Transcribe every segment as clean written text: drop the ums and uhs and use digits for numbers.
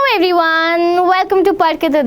Everyone, welcome to पढ़ के तो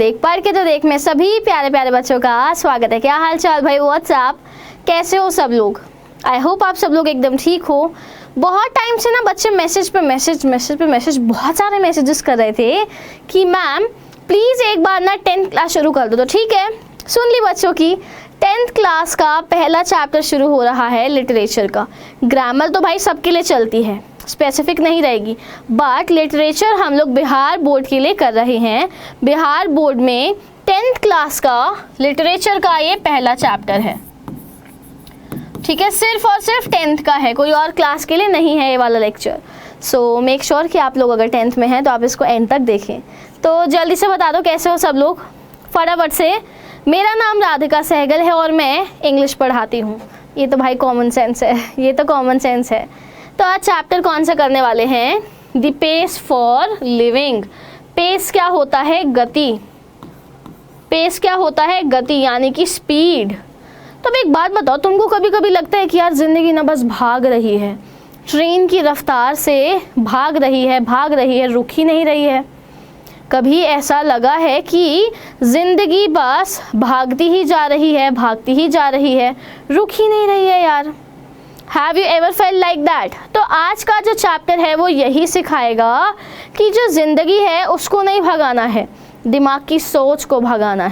देख में सभी प्यारे प्यारे बच्चों का स्वागत है। क्या हाल चाल भाई, व्हाट्सअप, कैसे हो सब लोग? आई होप आप सब लोग एकदम ठीक हो। बहुत टाइम से ना बच्चे मैसेज पे मैसेज बहुत सारे मैसेजेस कर रहे थे कि मैम प्लीज़ एक बार ना 10th क्लास शुरू कर दो। तो ठीक है, सुन ली बच्चों की 10th क्लास का पहला चैप्टर शुरू हो रहा है लिटरेचर का। ग्रामर तो भाई सबके लिए चलती है, स्पेसिफिक नहीं रहेगी, बट लिटरेचर हम लोग बिहार बोर्ड के लिए कर रहे हैं। बिहार बोर्ड में 10th क्लास का लिटरेचर का ये पहला चैप्टर है। ठीक है, सिर्फ और सिर्फ 10th का है, कोई और क्लास के लिए नहीं है ये वाला लेक्चर। सो मेक श्योर कि आप लोग अगर 10th में हैं तो आप इसको एंड तक देखें। तो जल्दी से बता दो कैसे हो सब लोग फटाफट से। मेरा नाम राधिका सहगल है और मैं इंग्लिश पढ़ाती हूँ। ये तो भाई कॉमन सेंस है, ये तो कॉमन सेंस है। तो आज चैप्टर कौन सा करने वाले हैं? The pace for living. Pace क्या होता है? गति। पेस क्या होता है? गति, यानी कि स्पीड। तो अब एक बात बताओ, तुमको कभी कभी लगता है कि यार ज़िंदगी ना बस भाग रही है, ट्रेन की रफ्तार से भाग रही है, रुक ही नहीं रही है? कभी ऐसा लगा है कि ज़िंदगी बस भागती ही जा रही है, रुक ही नहीं रही है यार? Have you ever felt like that? तो आज का जो चैप्टर है वो यही सिखाएगा कि जो ज़िंदगी है उसको नहीं भगाना है, दिमाग की सोच को भगाना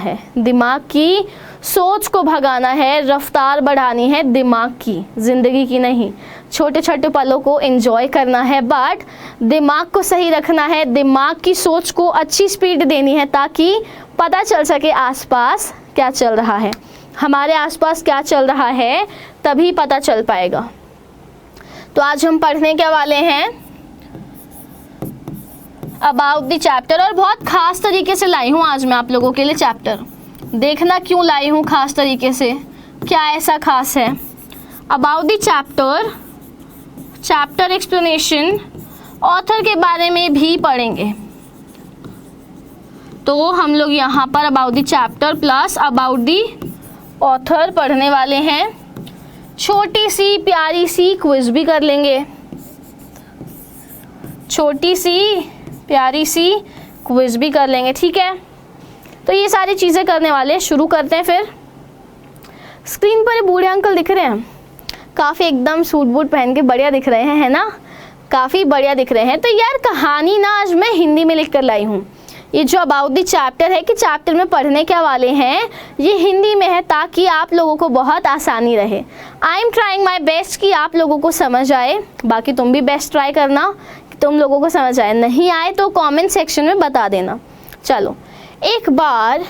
है, रफ्तार बढ़ानी है दिमाग की, ज़िंदगी की नहीं। छोटे छोटे पलों को एंजॉय करना है, बट दिमाग को सही रखना है, दिमाग की सोच को अच्छी स्पीड देनी है ताकि पता चल सके आसपास क्या चल रहा है, हमारे आसपास क्या चल रहा है, तभी पता चल पाएगा। तो आज हम पढ़ने के वाले हैं अबाउट द चैप्टर, और बहुत खास तरीके से लाई हूँ आज मैं आप लोगों के लिए चैप्टर। देखना क्यों लाई हूँ खास तरीके से, क्या ऐसा खास है। About the chapter explanation, author के बारे में भी पढ़ेंगे। तो हम लोग यहाँ पर about the chapter plus about the author पढ़ने वाले हैं। छोटी सी प्यारी सी क्विज भी कर लेंगे, ठीक है? तो ये सारी चीज़ें करने वाले, शुरू करते हैं फिर। स्क्रीन पर ये बूढ़े अंकल दिख रहे हैं, काफ़ी एकदम सूट बूट पहन के बढ़िया दिख रहे हैं, है ना? काफ़ी बढ़िया दिख रहे हैं। तो यार कहानी ना आज मैं हिंदी में लिख कर लाई हूँ। ये जो अबाउट द चैप्टर है कि चैप्टर में पढ़ने क्या वाले हैं, ये हिंदी में है ताकि आप लोगों को बहुत आसानी रहे। I am trying my best कि आप लोगों को समझ आए, बाकी तुम भी बेस्ट ट्राई करना कि तुम लोगों को समझ आए। नहीं आए तो कमेंट सेक्शन में बता देना। चलो, एक बार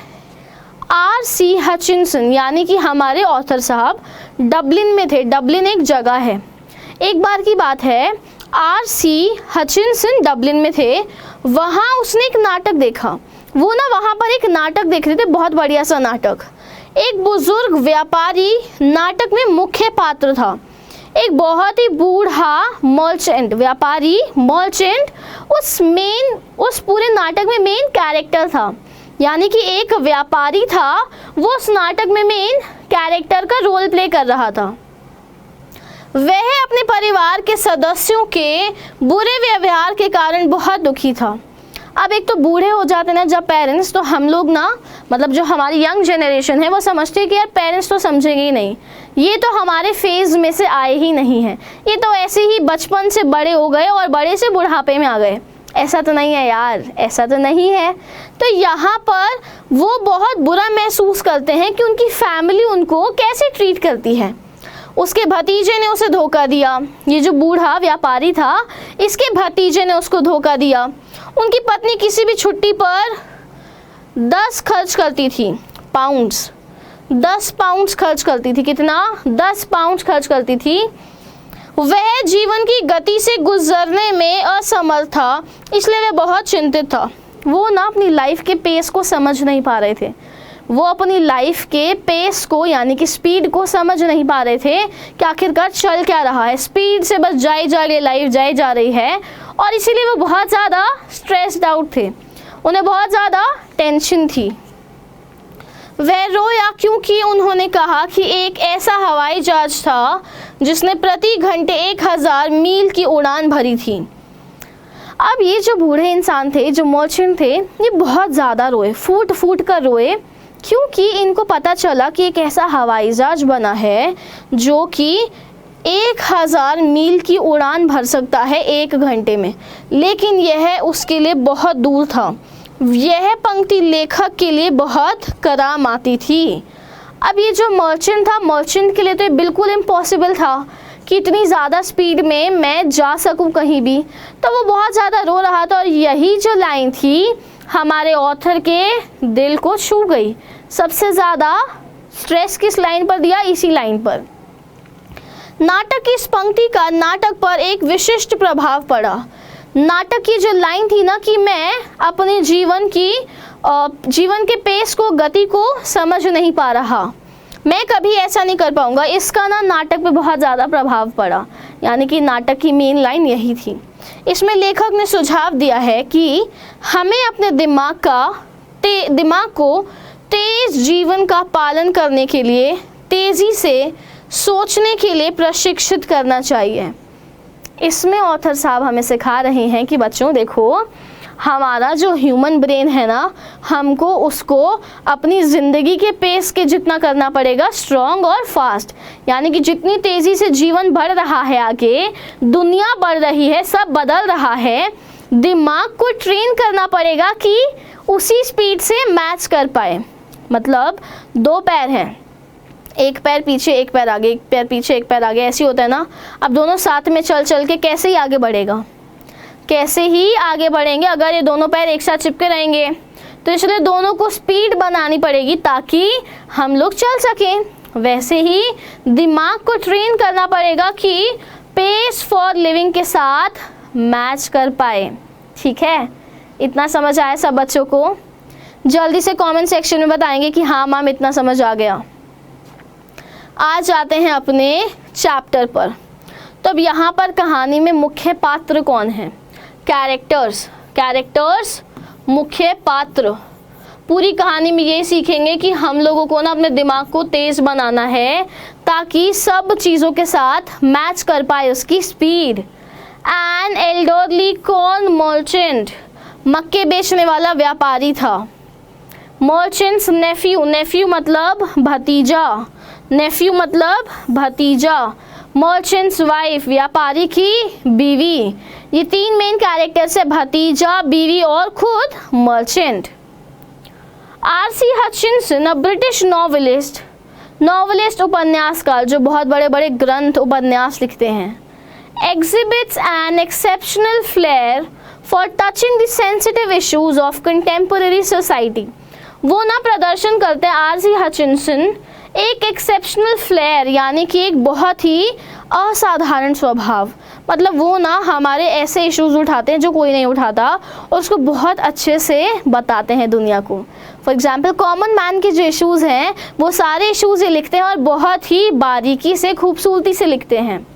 R.C. हचिंसन यानी कि हमारे ऑथर साहब डबलिन में थे। डबलिन एक जगह है, एक बार की बात है, R.C. हचिंसन डबलिन में थे। वहाँ उसने एक नाटक देखा। वो ना वहाँ पर एक नाटक देख रहे थे, बहुत बढ़िया सा नाटक। एक बुजुर्ग व्यापारी नाटक में मुख्य पात्र था। एक बहुत ही बूढ़ा मर्चेंट उस पूरे नाटक में मेन कैरेक्टर था, यानी कि एक व्यापारी था, वो उस नाटक में मेन कैरेक्टर का रोल प्ले कर रहा था। वह अपने परिवार के सदस्यों के बुरे व्यवहार के कारण बहुत दुखी था। अब एक तो बूढ़े हो जाते ना जब पेरेंट्स, तो हम लोग ना, मतलब जो हमारी यंग जनरेशन है वो समझते हैं कि यार पेरेंट्स तो समझेंगे ही नहीं, ये तो हमारे फेज में से आए ही नहीं हैं, ये तो ऐसे ही बचपन से बड़े हो गए और बड़े से बुढ़ापे में आ गए। ऐसा तो नहीं है यार, ऐसा तो नहीं है। तो यहाँ पर वो बहुत बुरा महसूस करते हैं कि उनकी फैमिली उनको कैसे ट्रीट करती है। उसके भतीजे ने उसे धोखा दिया, ये जो बूढ़ा व्यापारी था, इसके भतीजे ने उसको धोखा दिया। उनकी पत्नी किसी भी छुट्टी पर 10 खर्च करती थी, पाउंड्स, 10 पाउंड्स खर्च करती थी। कितना? 10 पाउंड्स खर्च करती थी। वह जीवन की गति से गुजरने में असमर्थ था, इसलिए वह बहुत चिंतित था। वो ना अपनी लाइफ के पेस को समझ नहीं पा रहे थे, वो अपनी लाइफ के पेस को यानी कि स्पीड को समझ नहीं पा रहे थे कि आखिरकार चल क्या रहा है। स्पीड से बस लाइफ जाई जा रही है, और इसीलिए वो बहुत ज़्यादा स्ट्रेस्ड आउट थे, उन्हें बहुत ज़्यादा टेंशन थी। वह रोया क्योंकि उन्होंने कहा कि एक ऐसा हवाई जहाज था जिसने प्रति घंटे 1000 मील की उड़ान भरी थी। अब ये जो बूढ़े इंसान थे, जो मर्चेंट थे, ये बहुत ज़्यादा रोए, फूट फूट कर रोए, क्योंकि इनको पता चला कि एक ऐसा हवाई जहाज बना है जो कि 1000 मील की उड़ान भर सकता है 1 घंटे में, लेकिन यह उसके लिए बहुत दूर था। यह पंक्ति लेखक के लिए बहुत करामाती थी। अब ये जो मर्चेंट था, मर्चेंट के लिए तो ये बिल्कुल इम्पॉसिबल था कि इतनी ज़्यादा स्पीड में मैं जा सकूं कहीं भी, तो वो बहुत ज़्यादा रो रहा था। और यही जो लाइन थी हमारे ऑथर के दिल को छू गई। सबसे ज़्यादा स्ट्रेस किस लाइन पर दिया? इसी लाइन पर। नाटक की इस पंक्ति का नाटक पर एक विशिष्ट प्रभाव पड़ा। नाटक की जो लाइन थी ना कि मैं अपने जीवन के पेस को, गति को समझ नहीं पा रहा, मैं कभी ऐसा नहीं कर पाऊंगा, इसका ना नाटक पे बहुत ज़्यादा प्रभाव पड़ा। यानी कि नाटक की मेन लाइन यही थी। इसमें लेखक ने सुझाव दिया है कि हमें अपने दिमाग को तेज जीवन का पालन करने के लिए, तेज़ी से सोचने के लिए प्रशिक्षित करना चाहिए। इसमें ऑथर साहब हमें सिखा रहे हैं कि बच्चों देखो, हमारा जो ह्यूमन ब्रेन है ना, हमको उसको अपनी ज़िंदगी के पेस के जितना करना पड़ेगा, स्ट्रॉन्ग और फास्ट। यानी कि जितनी तेज़ी से जीवन बढ़ रहा है, आगे दुनिया बढ़ रही है, सब बदल रहा है, दिमाग को ट्रेन करना पड़ेगा कि उसी स्पीड से मैच कर पाए। मतलब 2 पैर हैं, एक पैर पीछे एक पैर आगे, एक पैर पीछे एक पैर आगे, ऐसे होता है ना। अब दोनों साथ में चल चल के कैसे ही आगे बढ़ेगा, कैसे ही आगे बढ़ेंगे अगर ये दोनों पैर एक साथ चिपके रहेंगे। तो इसलिए दोनों को स्पीड बनानी पड़ेगी ताकि हम लोग चल सकें। वैसे ही दिमाग को ट्रेन करना पड़ेगा कि पेस फॉर लिविंग के साथ मैच कर पाए। ठीक है, इतना समझ आया सब बच्चों को? जल्दी से कमेंट सेक्शन में बताएंगे कि हाँ मैम इतना समझ आ गया। आज जाते हैं अपने चैप्टर पर। तो अब यहाँ पर कहानी में मुख्य पात्र कौन है? कैरेक्टर्स मुख्य पात्र। पूरी कहानी में ये सीखेंगे कि हम लोगों को ना अपने दिमाग को तेज़ बनाना है ताकि सब चीज़ों के साथ मैच कर पाए उसकी speed. N elderly corn merchant, मक्के बेचने वाला व्यापारी था। मर्चेंट्स नेफ्यू मतलब भतीजा, मर्चेंट्स वाइफ, व्यापारी की बीवी। ये 3 मेन कैरेक्टर्स है, भतीजा, बीवी और खुद merchant. RC. Hutchinson, a British novelist उपन्यासकार जो बहुत बड़े बड़े ग्रंथ उपन्यास लिखते हैं, exhibits an exceptional flair for touching the sensitive issues of contemporary society। वो ना प्रदर्शन करते हैं आर.सी. हचिंसन एक एक्सेप्शनल फ्लेयर, यानी कि एक बहुत ही असाधारण स्वभाव। मतलब वो ना हमारे ऐसे इश्यूज उठाते हैं जो कोई नहीं उठाता और उसको बहुत अच्छे से बताते हैं दुनिया को। फॉर एग्जाम्पल कॉमन मैन के जो इश्यूज़ हैं वो सारे इश्यूज़ ये लिखते हैं और बहुत ही बारीकी से, खूबसूरती से लिखते हैं।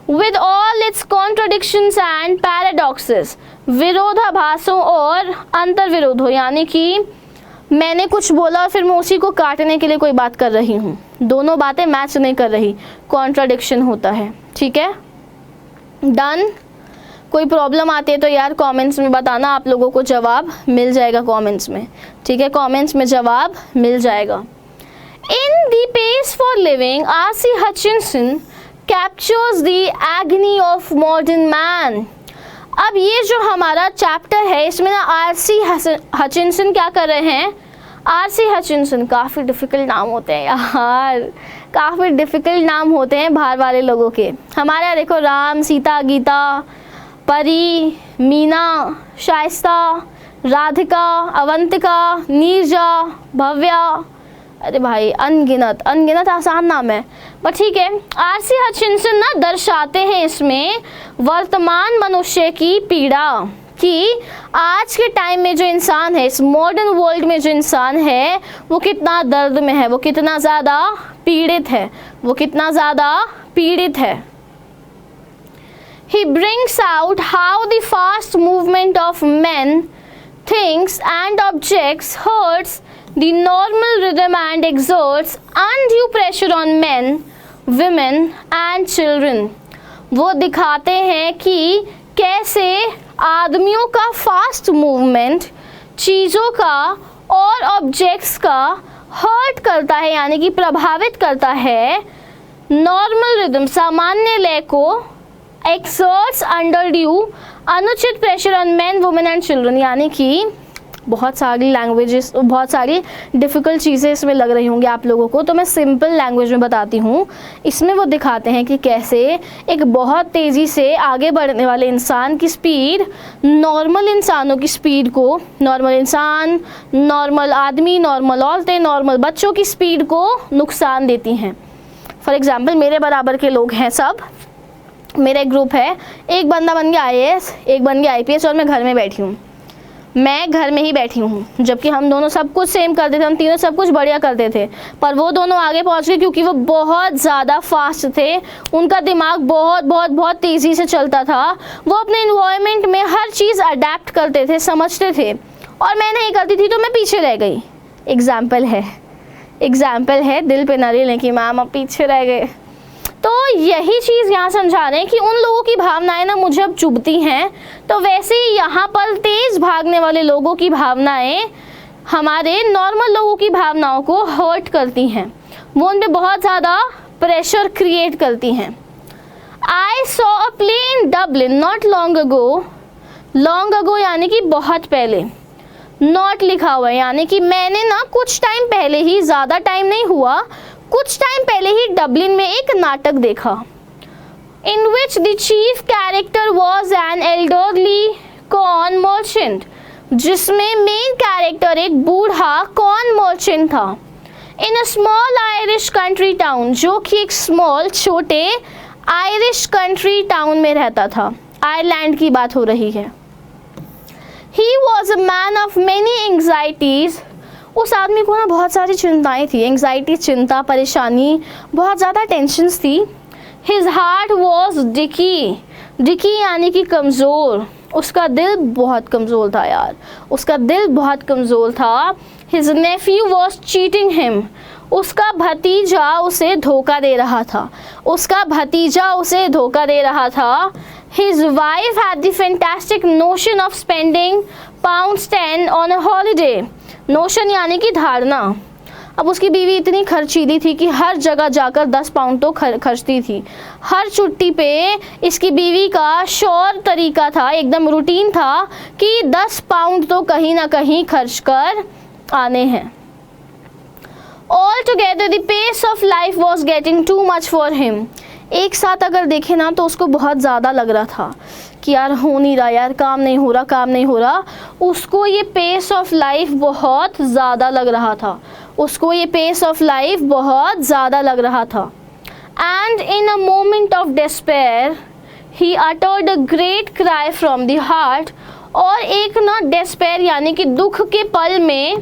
With all its contradictions and paradoxes, विरोधाभासों और अंतर्विरोधों, यानी कि मैंने कुछ बोला और फिर मैं उसी को काटने के लिए कोई बात कर रही हूँ, दोनों बातें मैच नहीं कर रही, कॉन्ट्राडिक्शन होता है। ठीक है, डन। कोई प्रॉब्लम आती है तो यार कमेंट्स में बताना, आप लोगों को जवाब मिल जाएगा कमेंट्स में। ठीक है, कमेंट्स में जवाब मिल जाएगा। In the pace for living, RC. Hutchinson captures the agony of modern man. अब ये जो हमारा चैप्टर है इसमें ना आर.सी. हचिंसन क्या कर रहे हैं? आर.सी. हचिंसन, काफ़ी डिफ़िकल्ट नाम होते हैं यार, काफ़ी डिफ़िकल्ट नाम होते हैं बाहर वाले लोगों के। हमारे यहाँ देखो राम, सीता, गीता, परी, मीना, शाइस्ता, राधिका, अवंतिका, नीरजा, भव्या, अरे भाई अनगिनत आसान नाम है, बट ठीक है। आर.सी. हचिंसन ना दर्शाते हैं इसमें वर्तमान मनुष्य की पीड़ा, कि आज के टाइम में जो इंसान है, इस मॉडर्न वर्ल्ड में जो इंसान है वो कितना दर्द में है, वो कितना ज़्यादा पीड़ित है, He brings out how the fast movement of men, things and objects hurts the normal rhythm and exerts undue pressure on men, women and children। वो दिखाते हैं कि कैसे आदमियों का फास्ट मूवमेंट चीज़ों का और ऑब्जेक्ट्स का हर्ट करता है यानी कि प्रभावित करता है नॉर्मल रिदम सामान्य लय को, एक्सर्ट्स अंडर ड्यू अनुचित pressure on man women and children, यानी कि बहुत सारी लैंग्वेजेस, बहुत सारी डिफ़िकल्ट चीज़ें इसमें लग रही होंगी आप लोगों को, तो मैं सिंपल लैंग्वेज में बताती हूँ। इसमें वो दिखाते हैं कि कैसे एक बहुत तेज़ी से आगे बढ़ने वाले इंसान की स्पीड नॉर्मल इंसानों की स्पीड को, नॉर्मल इंसान, नॉर्मल आदमी, नॉर्मल औरतें, नॉर्मल बच्चों की स्पीड को नुकसान देती हैं। फॉर एग्ज़ाम्पल मेरे बराबर के लोग हैं सब, मेरा एक ग्रुप है, एक बंदा बन गया IAS, एक बन गया IPS और मैं घर में बैठी हूँ, मैं घर में ही बैठी हूँ, जबकि हम दोनों सब कुछ सेम करते थे, हम तीनों सब कुछ बढ़िया करते थे, पर वो दोनों आगे पहुँच गए क्योंकि वो बहुत ज़्यादा फास्ट थे, उनका दिमाग बहुत बहुत बहुत तेज़ी से चलता था, वो अपने इन्वायरमेंट में हर चीज़ अडेप्ट करते थे, समझते थे, और मैं नहीं करती थी तो मैं पीछे रह गई। एग्जाम्पल है, दिल पे ना लें कि मैम अब पीछे रह गए। तो यही चीज़ यहाँ समझा रहे हैं कि उन लोगों की भावनाएं ना मुझे अब चुभती हैं, तो वैसे ही यहाँ पर तेज़ भागने वाले लोगों की भावनाएं हमारे नॉर्मल लोगों की भावनाओं को हर्ट करती हैं, वो उन पे बहुत ज़्यादा प्रेशर क्रिएट करती हैं। I saw a play in Dublin not long ago यानी कि बहुत पहले, नॉट लिखा हुआ है यानी कि मैंने ना कुछ टाइम पहले ही, ज़्यादा टाइम नहीं हुआ, कुछ टाइम पहले ही डबलिन में एक नाटक देखा, in which the chief character was an elderly corn merchant, जिसमें मेन कैरेक्टर एक बूढ़ा कॉर्न मर्चेंट था, in a small Irish country town, जो कि एक स्मॉल छोटे आयरिश कंट्री टाउन में रहता था, आयरलैंड की बात हो रही है। He was a man of many anxieties, उस आदमी को ना बहुत सारी चिंताएं थी, एंग्जाइटी, चिंता, परेशानी, बहुत ज़्यादा टेंशन्स थी। हिज हार्ट वॉज डिकी यानी कि कमज़ोर, उसका दिल बहुत कमज़ोर था यार, उसका दिल बहुत कमज़ोर था। His Neiphiu was cheating him, उसका भतीजा उसे धोखा दे रहा था, His wife had the fantastic notion of spending £10 on a holiday. Notion यानी कि धारणा। अब उसकी बीवी इतनी खर्चीली थी कि हर जगह जाकर 10 पाउंड तो खर्चती थी। हर छुट्टी पे इसकी बीवी का श्योर तरीका था, एकदम रूटीन था कि 10 पाउंड तो कहीं ना कहीं खर्च कर आने हैं। All together the pace of life was getting too much for him. एक साथ अगर देखें ना तो उसको बहुत ज़्यादा लग रहा था कि यार हो नहीं रहा, यार काम नहीं हो रहा। उसको ये पेस ऑफ लाइफ बहुत ज़्यादा लग रहा था। And in a moment of despair, he uttered a great cry from the heart. और एक ना despair यानी कि दुख के पल में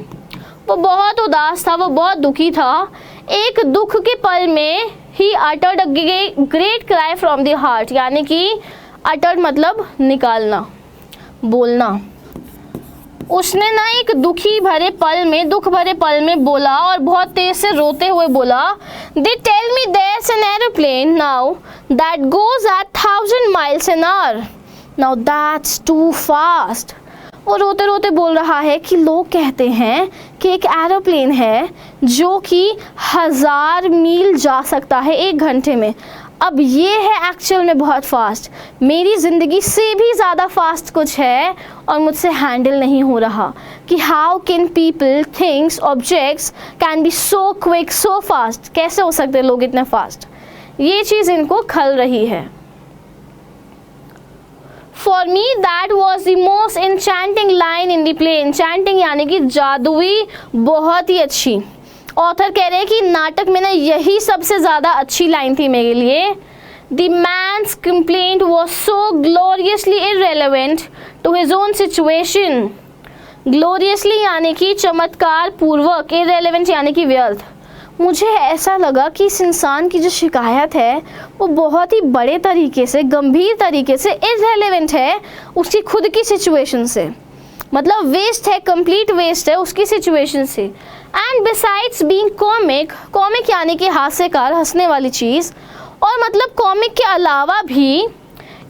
वो बहुत उदास था, वो बहुत दुखी था। एक दुख के पल में he uttered a great cry from the heart, यानी कि uttered मतलब निकालना, बोलना। उसने ना एक दुख भरे पल में बोला और बहुत तेज से रोते हुए बोला, They tell me there's an aeroplane now that goes at 1000 miles an hour. Now that's too fast. वो रोते रोते बोल रहा है कि लोग कहते हैं कि एक एरोप्लेन है जो कि 1000 मील जा सकता है 1 घंटे में। अब ये है एक्चुअल में बहुत फास्ट, मेरी ज़िंदगी से भी ज़्यादा फास्ट कुछ है और मुझसे हैंडल नहीं हो रहा कि how can people, things, objects can be so quick, so fast. कैसे हो सकते लोग इतने फास्ट? ये चीज़ इनको खल रही है। For me that was the most enchanting line in the play. Enchanting यानी कि जादुई, बहुत ही अच्छी। ऑथर कह रहे हैं कि नाटक में ना यही सबसे ज़्यादा अच्छी लाइन थी मेरे लिए। The man's complaint was so gloriously irrelevant to his own situation. Gloriously यानी कि चमत्कार पूर्वक, irrelevant यानी कि व्यर्थ। मुझे ऐसा लगा कि इस इंसान की जो शिकायत है वो बहुत ही बड़े तरीके से, गंभीर तरीके से इररिलेवेंट है उसकी खुद की सिचुएशन से, मतलब वेस्ट है, कंप्लीट वेस्ट है उसकी सिचुएशन से। एंड बिसाइड्स बीइंग कॉमिक यानी कि हास्यकार, हंसने वाली चीज़, और मतलब कॉमिक के अलावा भी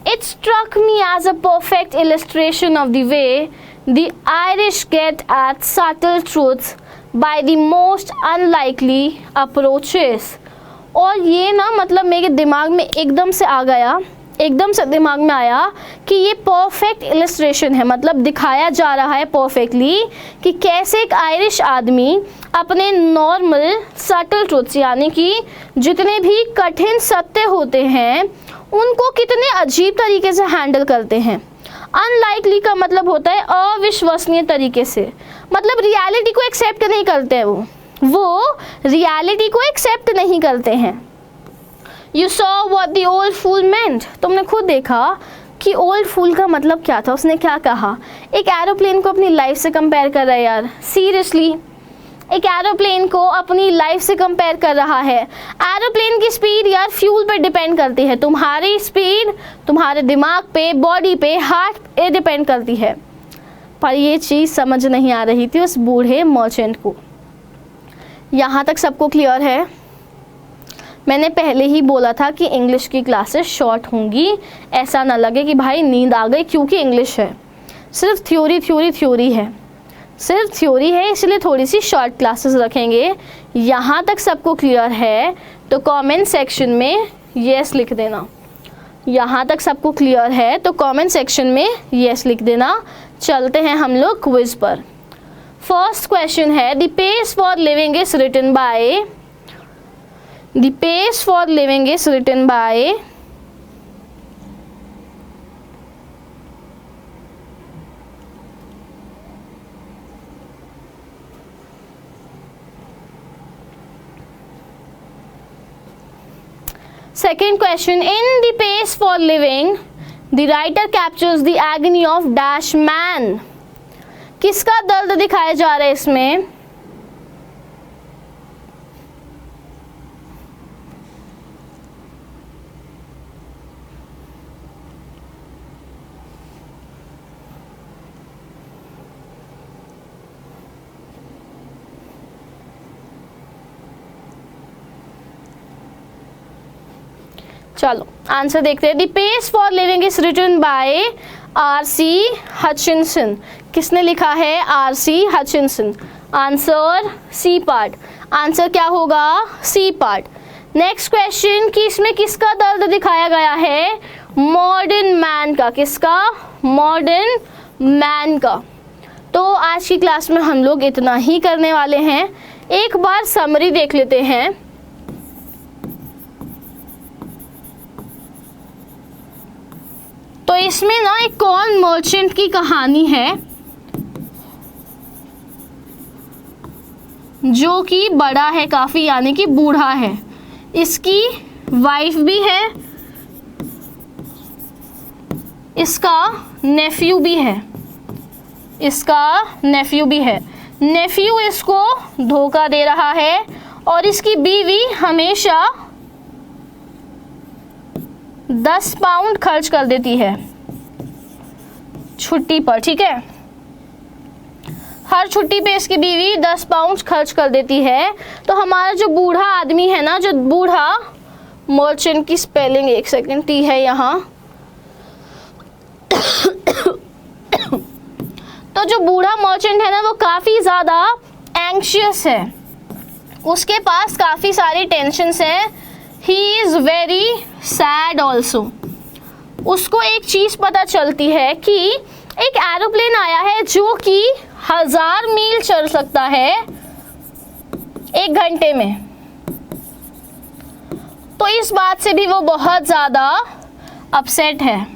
It struck me as a perfect illustration of the way the Irish get at subtle truths by the most unlikely approaches. और ये ना मतलब मेरे दिमाग में एकदम से दिमाग में आया कि ये परफेक्ट इलस्ट्रेशन है, मतलब दिखाया जा रहा है परफेक्टली कि कैसे एक आयरिश आदमी अपने नॉर्मल सटल ट्रूथ्स यानी कि जितने भी कठिन सत्य होते हैं उनको कितने अजीब तरीके से हैंडल करते हैं। अनलाइकली का मतलब होता है अविश्वसनीय तरीके से, मतलब रियलिटी को एक्सेप्ट नहीं करते हैं, वो रियलिटी को एक्सेप्ट नहीं करते हैं। You saw what the old fool meant. तुमने खुद देखा कि ओल्ड फूल का मतलब क्या था। उसने क्या कहा, एक एरोप्लेन को अपनी लाइफ से कंपेयर कर रहा है यार, सीरियसली एक एरोप्लेन को अपनी लाइफ से कंपेयर कर रहा है। एरोप्लेन की स्पीड यार फ्यूल पर डिपेंड करती है, तुम्हारी स्पीड तुम्हारे दिमाग पे, बॉडी पे, हार्ट पे डिपेंड करती है। पर ये चीज़ समझ नहीं आ रही थी उस बूढ़े मर्चेंट को। यहाँ तक सबको क्लियर है? मैंने पहले ही बोला था कि इंग्लिश की क्लासेस शॉर्ट होंगी, ऐसा ना लगे कि भाई नींद आ गई, क्योंकि इंग्लिश है, सिर्फ थ्योरी है, सिर्फ थ्योरी है, इसलिए थोड़ी सी शॉर्ट क्लासेस रखेंगे। यहाँ तक सबको क्लियर है तो कमेंट सेक्शन में येस लिख देना। यहाँ तक सबको क्लियर है तो कमेंट सेक्शन में येस लिख देना। चलते हैं हम लोग क्विज पर। फर्स्ट क्वेश्चन है, the pace for living is written by, the pace for living is written by second question, in the pace for living the writer captures the agony of dash man. किसका दर्द दिखाया जा रहा है इसमें? चलो answer देखते हैं। The pace for living is written by R C. Hutchinson. किसने लिखा है? R C. Hutchinson. Answer C part. Answer क्या होगा? C part. नेक्स्ट क्वेश्चन कि इसमें किसका दर्द दिखाया गया है? मॉडर्न मैन का। किसका? मॉडर्न मैन का। तो आज की क्लास में हम लोग इतना ही करने वाले हैं। एक बार समरी देख लेते हैं। तो इसमें ना एक कॉर्न मर्चेंट की कहानी है जो कि बड़ा है काफ़ी, यानी कि बूढ़ा है। इसकी वाइफ भी है, इसका नेफ्यू भी है, नेफ्यू इसको धोखा दे रहा है और इसकी बीवी हमेशा 10 पाउंड खर्च कर देती है छुट्टी पर, ठीक है। हर छुट्टी पे इसकी बीवी 10 पाउंड खर्च कर देती है। तो हमारा जो बूढ़ा आदमी है ना, जो बूढ़ा मर्चेंट की स्पेलिंग एक सेकंड टी है यहाँ। तो जो बूढ़ा मर्चेंट है ना वो काफ़ी ज़्यादा एंग्शियस है, उसके पास काफ़ी सारी टेंशन्स हैं। He is very sad also. उसको एक चीज़ पता चलती है कि एक एरोप्लेन आया है जो कि 1000 मील चल सकता है 1 घंटे में। तो इस बात से भी वो बहुत ज़्यादा अपसेट है,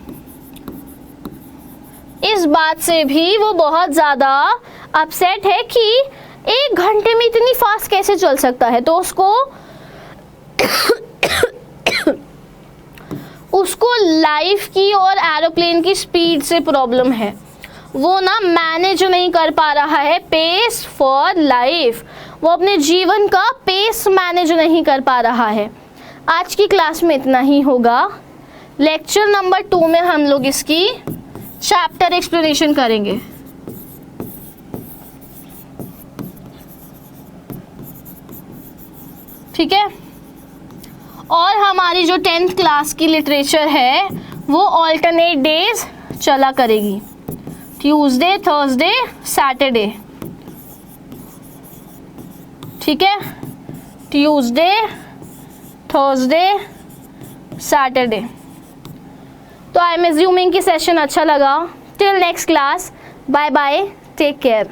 इस बात से भी वो बहुत ज़्यादा अपसेट है कि 1 घंटे में इतनी फास्ट कैसे चल सकता है। तो उसको लाइफ की और एरोप्लेन की स्पीड से प्रॉब्लम है, वो ना मैनेज नहीं कर पा रहा है पेस फॉर लाइफ, वो अपने जीवन का पेस मैनेज नहीं कर पा रहा है। आज की क्लास में इतना ही होगा। लेक्चर नंबर 2 में हम लोग इसकी चैप्टर एक्सप्लेनेशन करेंगे। ठीक है, और हमारी जो 10th क्लास की लिटरेचर है वो ऑल्टरनेट डेज चला करेगी, ट्यूसडे, थर्सडे, सैटरडे, ठीक है, ट्यूसडे, थर्सडे, सैटरडे। तो आई एम एज्यूमिंग कि सेशन अच्छा लगा। Till next class, bye bye, take care.